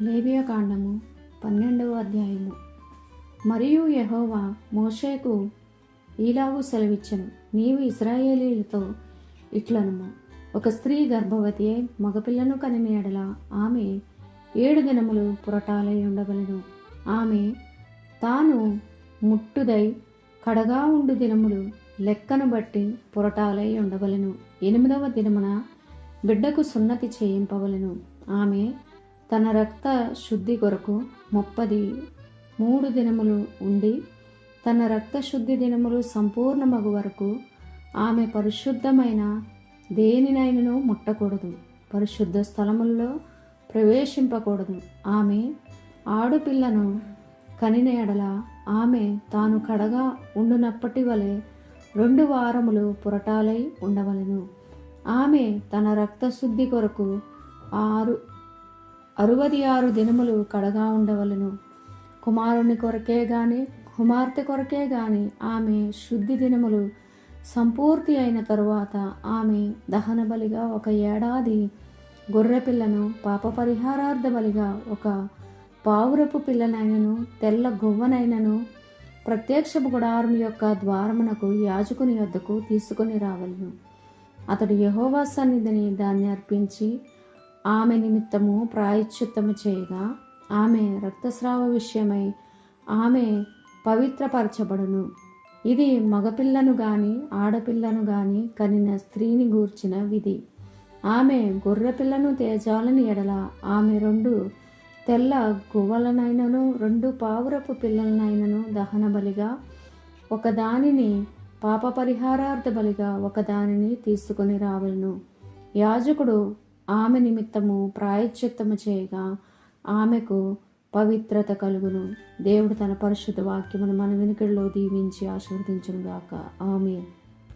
లేవియకాండము 12వ అధ్యాయము. మరియు యెహోవా మోషేకు ఈలాగు సెలవిచ్చెను, నీవు ఇశ్రాయేలీయులతో ఇట్లనుము, ఒక స్త్రీ గర్భవతి అయి మగపిల్లను కనిన ఎడల ఆమె 7 దినములు పురటాలై ఉండవలెను. ఆమె తాను ముట్టుదై కడగా ఉండు దినములు లెక్కను బట్టి పురటాలై ఉండవలెను. 8వ దినమున బిడ్డకు సున్నతి చేయింపవలెను. ఆమె తన రక్త శుద్ధి కొరకు 33 దినములు ఉండి, తన రక్త శుద్ధి దినములు సంపూర్ణమగు వరకు ఆమె పరిశుద్ధమైన దేనినైనను ముట్టకూడదు, పరిశుద్ధ స్థలముల్లో ప్రవేశింపకూడదు. ఆమె ఆడపిల్లను కనిన ఎడల ఆమె తాను కడగా ఉండునప్పటి వలె 2 వారములు పురటాలై ఉండవలెను. ఆమె తన రక్త శుద్ధి కొరకు 66 దినములు కడగా ఉండవలెను. కుమారుని కొరకే గాని కుమార్తె కొరకే గాని ఆమె శుద్ధి దినములు సంపూర్తి అయిన తరువాత ఆమె దహన బలిగా 1 ఏడాది గొర్రెపిల్లను, పాప పరిహారార్థ బలిగా 1 పావురపు పిల్లనైనను, తెల్ల గొవ్వనైనను ప్రత్యక్షపు గుడారం యొక్క ద్వారమునకు యాజకుని యొద్దకు తీసుకొని రావలెను. అతడు యెహోవా సన్నిధిని దాన్ని అర్పించి ఆమె నిమిత్తము ప్రాయశ్చిత్తము చేయగా, ఆమె రక్తస్రావ విషయమై ఆమె పవిత్రపరచబడును. ఇది మగపిల్లను గాని ఆడపిల్లను గాని కనిన స్త్రీని గూర్చిన విధి. ఆమె గొర్రెపిల్లను తేజాలని ఎడల ఆమె 2 తెల్ల గువ్వలనైనను 2 పావురపు పిల్లలనైనను దహన బలిగా 1 దానిని, పాప పరిహారార్థ బలిగా 1 దానిని తీసుకొని రావలను. యాజకుడు ఆమె నిమిత్తము ప్రాయశ్చిత్తము చేయగా ఆమెకు పవిత్రత కలుగును. దేవుడు తన పరిశుద్ధ వాక్యమును మన వినికిడిలో దీవించి ఆశీర్వదించును గాక. ఆమేన్.